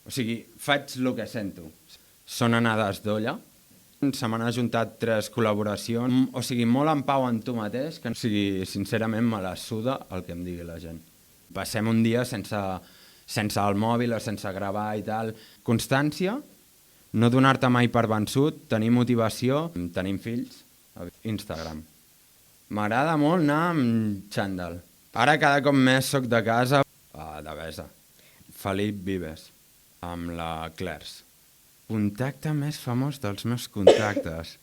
O sigui, faig el que sento. Són anades d'olla. Se m'han ajuntat 3 col·laboracions. O sigui, molt en pau amb tu mateix, que o sigui, sincerament me la suda el que em digui la gent. Passem un dia sense el mòbil o sense gravar i tal. Constància, no donar-te mai per vençut, tenir motivació, tenim fills, Instagram. M'agrada molt anar amb xandall. Ara cada cop més soc de casa, a Devesa. Felip Vives, amb la Clars. Contacte més famós dels meus contactes.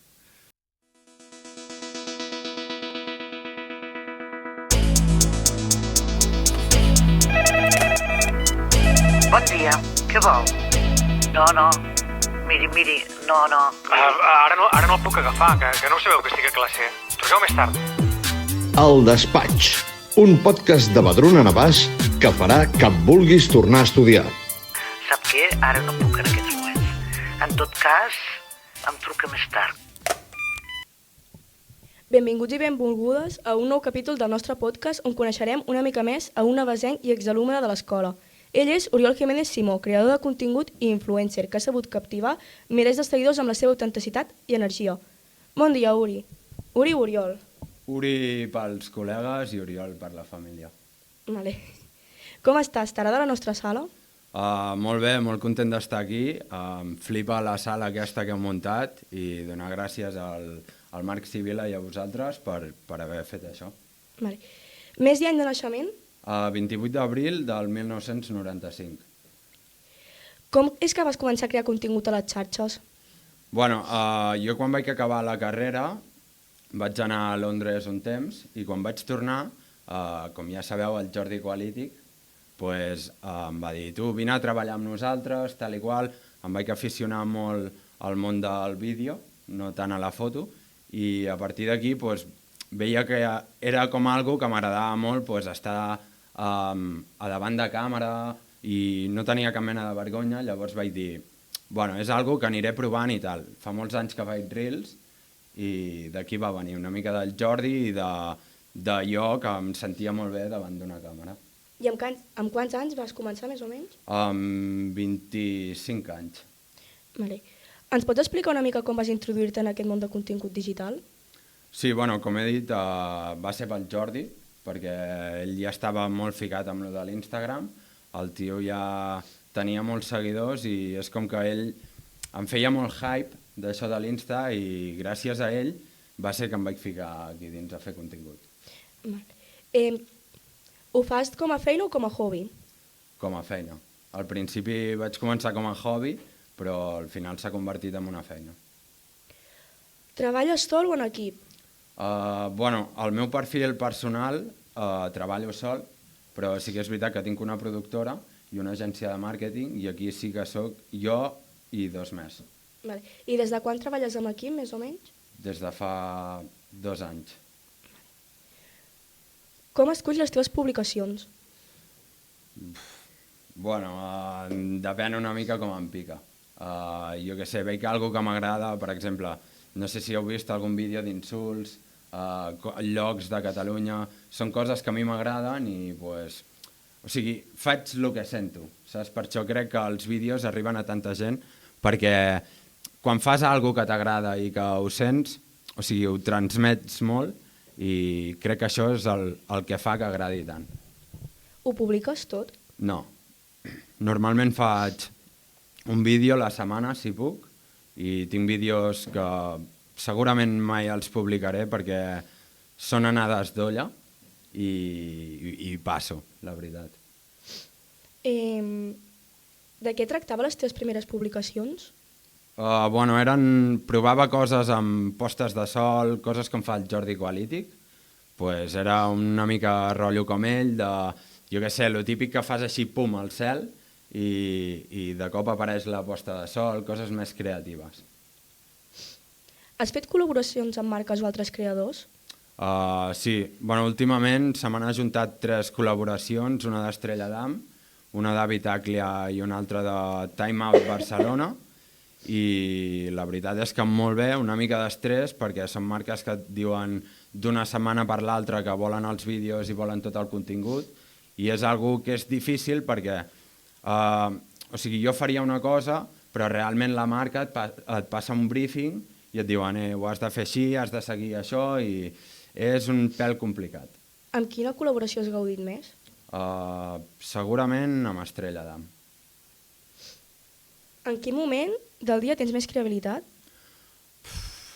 Bon dia, què vol? No, miri, no. Ara no el puc agafar, que no ho sabeu que estic a classe. Truqueu més tard. El Despatx, un podcast de Badruna Navàs que farà que vulguis tornar a estudiar. Sap què? Ara no puc en aquests moments. En tot cas, em truca més tard. Benvinguts i benvolgudes a un nou capítol del nostre podcast on coneixerem una mica més a un nevesenc i exalumne de l'escola. Ell és Oriol Jiménez Simó, creador de contingut i influencer, que ha sabut captivar milers de seguidors amb la seva autenticitat i energia. Bon dia, Uri. Uri o Oriol? Uri pels col·legues i Oriol per la família. Vale. Com estàs? T'agrada la nostra sala? Molt bé, molt content d'estar aquí. Em flipa la sala aquesta que hem muntat i donar gràcies al Marc Sibila i a vosaltres per haver fet això. Vale. Mes i any de naixement? 28 d'abril del 1995. Com és que vas començar a crear contingut a les xarxes? Bueno, jo quan vaig acabar la carrera vaig anar a Londres un temps i quan vaig tornar, com ja sabeu, el Jordi Qualític pues, em va dir, tu vine a treballar amb nosaltres, tal i qual. Em vaig aficionar molt al món del vídeo, no tant a la foto, i a partir d'aquí pues, veia que era com algo que m'agradava molt pues, estar a davant de càmera i no tenia cap mena de vergonya, llavors vaig dir, bueno, és algo que aniré provant i tal. Fa molts anys que faig reels i d'aquí va venir una mica del Jordi i de jo que em sentia molt bé davant d'una càmera. I amb quants anys vas començar, més o menys? Amb 25 anys. Vale. Ens pots explicar una mica com vas introduir-te en aquest món de contingut digital? Sí, bueno, com he dit, va ser pel Jordi, perquè ell ja estava molt ficat amb lo de l'Instagram, el tio ja tenia molts seguidors i és com que ell em feia molt hype d'això de l'Insta i gràcies a ell va ser que em vaig ficar aquí dins a fer contingut. Ho fas com a feina o com a hobby? Com a feina. Al principi vaig començar com a hobby, però al final s'ha convertit en una feina. Treballes sol o en equip? Bueno, el meu perfil personal treballo sol, però sí que és veritat que tinc una productora i una agència de màrqueting i aquí sí que sóc jo i 2 més. Vale. I des de quan treballes amb equip, més o menys? Des de fa 2 anys. Com esculls les teves publicacions? Bueno, depèn una mica com em pica. Jo què sé, veig algo que m'agrada, per exemple, no sé si heu vist algun vídeo d'insults, llocs de Catalunya, són coses que a mi m'agraden i pues, o sigui, faig el que sento, saps? Per això crec que els vídeos arriben a tanta gent, perquè quan fas algo que t'agrada i que ho sents, o sigui, ho transmets molt i crec que això és el que fa que agradi tant. Ho publiques tot? No. Normalment faig un vídeo a la setmana, si puc, i tinc vídeos que segurament mai els publicaré perquè són anades d'olla i passo, la veritat. De què tractava les teves primeres publicacions? Bueno, provava coses amb postes de sol, coses com fa el Jordi Qualític, pues era una mica rotllo com ell, jo què sé, lo típic que fas així, pum, al cel, i de cop apareix la posta de sol, coses més creatives. Has fet col·laboracions amb marques o altres creadors? Sí, bueno, últimament se m'han ajuntat 3 col·laboracions, una d'Estrella d'Am, una d'Habitaclia i una altra de Time Out Barcelona, i la veritat és que molt bé, una mica d'estrès, perquè són marques que et diuen d'una setmana per l'altra que volen els vídeos i volen tot el contingut, i és algo que és difícil perquè, o o sigui, jo faria una cosa, però realment la marca et passa un briefing i et diuen ho has de fer així, has de seguir això, i és un pèl complicat. Amb quina col·laboració has gaudit més? Segurament amb Estrella d'Am. En quin moment del dia tens més creativitat?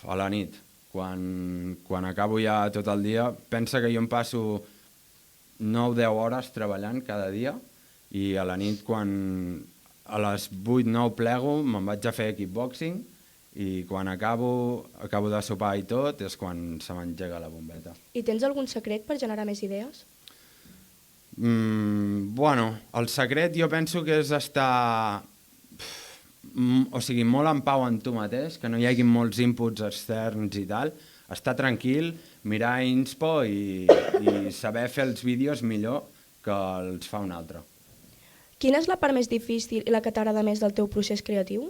A la nit, quan acabo ja tot el dia, pensa que jo em passo 9-10 hores treballant cada dia i a la nit, quan a les 8-9 plego, me'n vaig a fer kickboxing i quan acabo de sopar i tot, és quan se m'engega la bombeta. I tens algun secret per generar més idees? Bueno, el secret jo penso que és estar molt en pau amb tu mateix, que no hi hagi molts inputs externs i tal, estar tranquil, mirar inspo i saber fer els vídeos millor que els fa un altre. Quina és la part més difícil i la que t'agrada més del teu procés creatiu?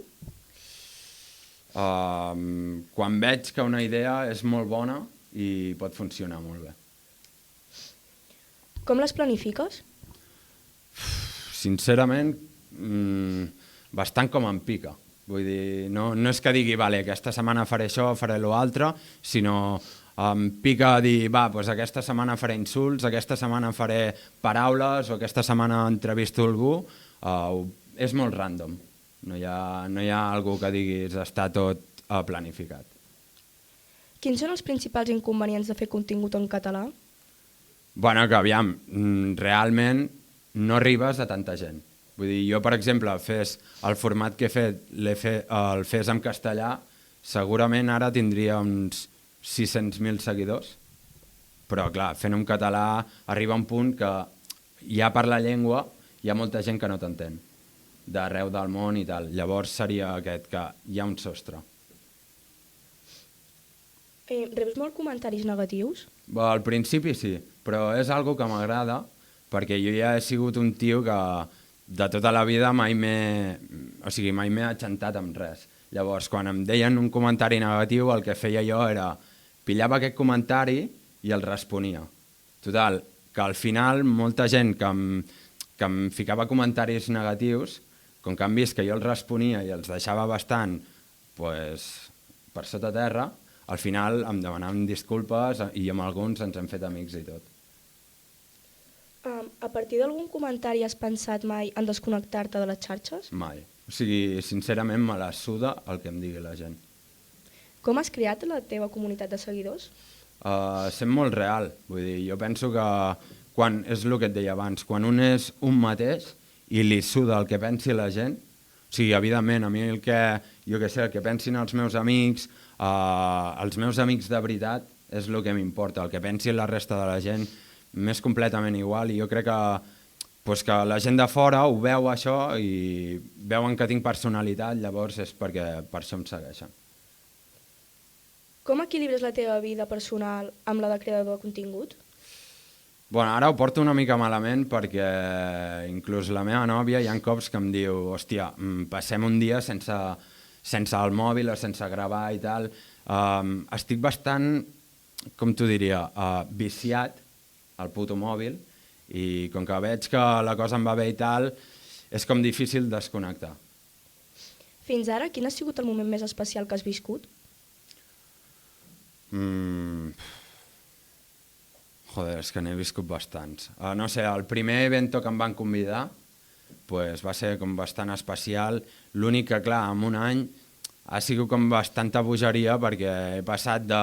Quan veig que una idea és molt bona i pot funcionar molt bé. Com les planifiques? Sincerament, bastant com em pica. Vull dir, no és que digui, vale, aquesta setmana faré això, faré l'altre, sinó em pica dir, doncs aquesta setmana faré insults, aquesta setmana faré paraules o aquesta setmana entrevisto algú. És molt random. No hi ha algú que diguis està tot planificat. Quins són els principals inconvenients de fer contingut en català? Bueno, que aviam, realment no arribes a tanta gent. Vull dir, jo, per exemple, fes el format que he fet, el fes en castellà, segurament ara tindria uns 600.000 seguidors, però clar, fent en català arriba un punt que ja per la llengua hi ha molta gent que no t'entén, d'arreu del món i tal. Llavors seria aquest, que hi ha un sostre. Reps molt comentaris negatius? Al principi sí, però és algo que m'agrada, perquè jo ja he sigut un tio que de tota la vida mai m'he achantat amb res. Llavors, quan em deien un comentari negatiu, el que feia jo era pillava aquest comentari i el responia. Total, que al final molta gent que em ficava comentaris negatius, com que han vist que jo els responia i els deixava bastant per sota terra, al final em demanaven disculpes i amb alguns ens hem fet amics i tot. A partir d'algun comentari has pensat mai en desconnectar-te de les xarxes? Mai. O sigui, sincerament me la suda el que em digui la gent. Com has creat la teva comunitat de seguidors? Sent molt real. Vull dir, jo penso que és el que et deia abans, quan un és un mateix i li suda el que pensi la gent, o sigui, evidentment, a mi el que pensin els meus amics de veritat és el que m'importa, el que pensi la resta de la gent m'és completament igual, i jo crec que la gent de fora ho veu això i veuen que tinc personalitat, llavors és perquè per això em segueixen. Com equilibres la teva vida personal amb la de creador de contingut? Bueno, ara ho porto una mica malament perquè inclús la meva nòvia hi ha cops que em diu hòstia, passem un dia sense el mòbil o sense gravar i tal. Estic bastant, com t'ho diria, viciat al puto mòbil i com que veig que la cosa em va bé i tal, és com difícil desconnectar. Fins ara, quin ha sigut el moment més especial que has viscut? Joder, és que n'he viscut bastants. No sé, el primer evento que em van convidar va ser com bastant especial. L'únic que, clar, en un any ha sigut com bastanta bogeria perquè he passat de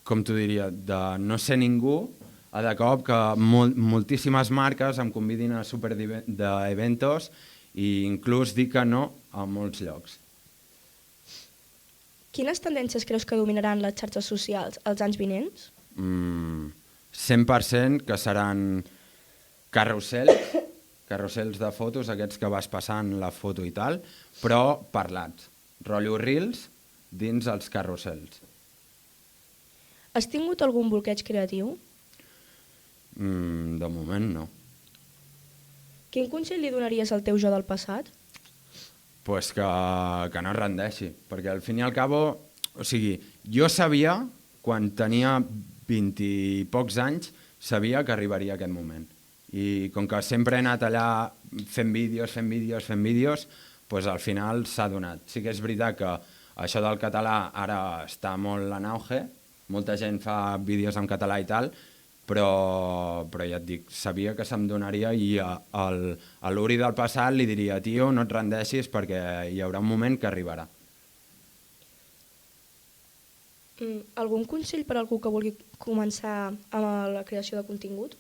com t'ho diria, de no ser ningú a de cop que moltíssimes marques em convidin a supereventos i inclús dir que no a molts llocs. Quines tendències creus que dominaran les xarxes socials als anys vinents? 100% que seran carrusels de fotos, aquests que vas passant la foto i tal, però parlats, rotllo reels dins els carrusels. Has tingut algun bloqueig creatiu? De moment no. Quin consell li donaries al teu jo del passat? Pues que no es rendeixi, perquè al fin i al cabo, o sigui, jo sabia, quan tenia 20 i pocs anys, sabia que arribaria aquest moment. i com que sempre he anat allà fent vídeos, doncs al final s'ha donat. Sí que és veritat que això del català ara està molt en auge, molta gent fa vídeos en català i tal, però ja et dic, sabia que se'm donaria i a l'Uri del passat li diria, tio, no et rendeixis perquè hi haurà un moment que arribarà. Algun consell per a algú que vulgui començar amb la creació de contingut?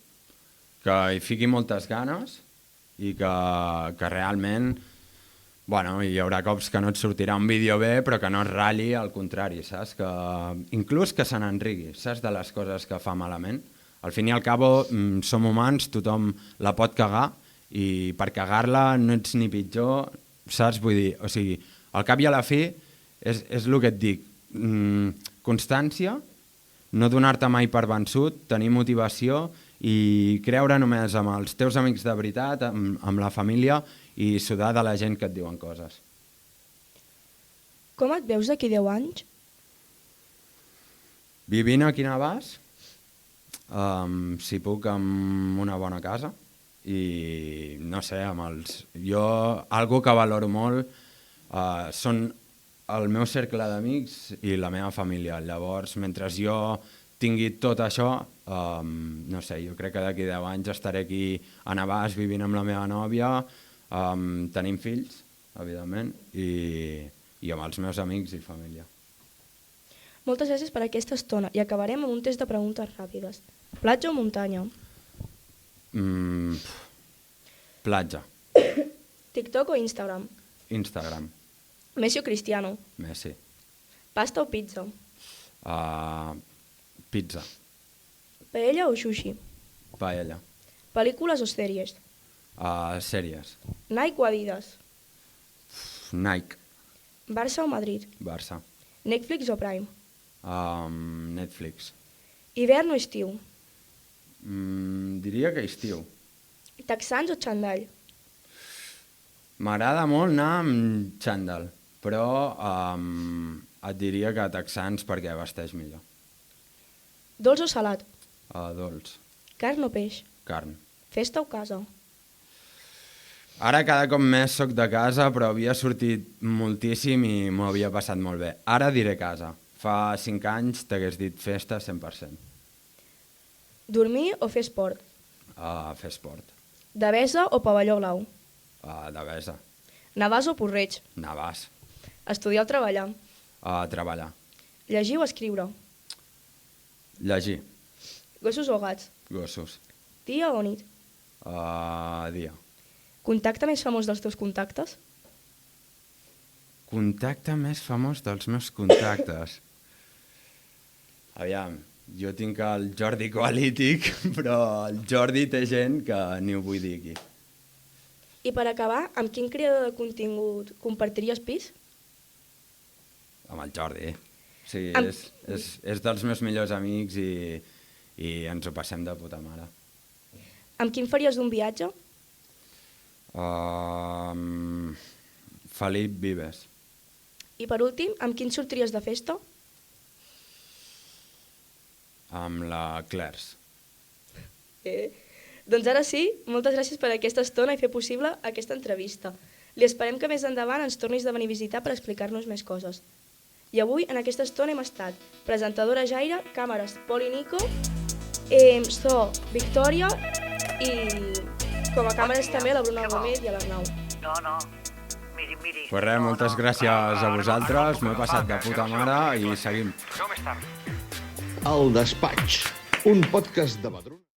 Que hi fiqui moltes ganes i que realment, bueno, hi haurà cops que no et sortirà un vídeo bé, però que no es ratlli, al contrari, saps? Que inclús que se n'enrigui, saps, de les coses que fa malament. Al fin i al cabo, som humans, tothom la pot cagar, i per cagar-la no ets ni pitjor, saps? Vull dir, o sigui, al cap i a la fi, és el que et dic, constància, no donar-te mai per vençut, tenir motivació i creure només amb els teus amics de veritat, amb la família i sudar de la gent que et diuen coses. Com et veus d'aquí 10 anys? Vivint aquí a Navàs, si puc, amb una bona casa i, no sé, amb els... Jo, algo que valoro molt són el meu cercle d'amics i la meva família. Llavors, mentre jo tingui tot això, no sé, jo crec que d'aquí 10 anys estaré aquí a Navàs vivint amb la meva nòvia, tenim fills, evidentment, i amb els meus amics i família. Moltes gràcies per aquesta estona i acabarem amb un test de preguntes ràpides. Platja o muntanya? Platja. TikTok o Instagram? Instagram. Messi o Cristiano? Messi. Pasta o pizza? Pizza. Paella o sushi? Paella. Pel·lícules o sèries? Sèries. Nike o Adidas? Nike. Barça o Madrid? Barça. Netflix o Prime? Netflix. Hivern o estiu? Diria que estiu. Texans o xandall? M'agrada molt anar amb xandall, però et diria que texans perquè vesteix millor. Dolç o salat? Dolç. Carn o peix? Carn. Festa o casa? Ara cada cop més soc de casa, però havia sortit moltíssim i m'ho havia passat molt bé. Ara diré casa. Fa 5 anys t'hagués dit festa 100%. Dormir o fer esport? Fer esport. Devesa o pavelló blau? Devesa. Navàs o Porreig? Navàs. Estudiar o treballar? Treballar. Llegir o escriure? Llegir. Gossos o gats? Gossos. Dia o nit? Dia. Contacte més famós dels teus contactes? Contacte més famós dels meus contactes. Aviam, jo tinc el Jordi Qualític, però el Jordi té gent que ni ho vull dir aquí. I per acabar, amb quin creador de contingut compartiries pis? Amb el Jordi. Sí, és dels meus millors amics i ens ho passem de puta mare. Amb quin faries d'un viatge? Felip Vives. I per últim, amb quin sortiries de festa? Amb la Clars. Doncs ara sí, moltes gràcies per aquesta estona i fer possible aquesta entrevista. Li esperem que més endavant ens tornis de venir a visitar per explicar-nos més coses. I avui, en aquesta estona, hem estat presentadora Jaire, càmeres Pol i Nico, so Victòria i com a càmeres també la Bruna Gómez i l'Arnau. No, miri. Pues res, moltes gràcies a vosaltres, m'ho he passat de puta mare i seguim. Això més tard. El Despatx, un podcast de Badruna.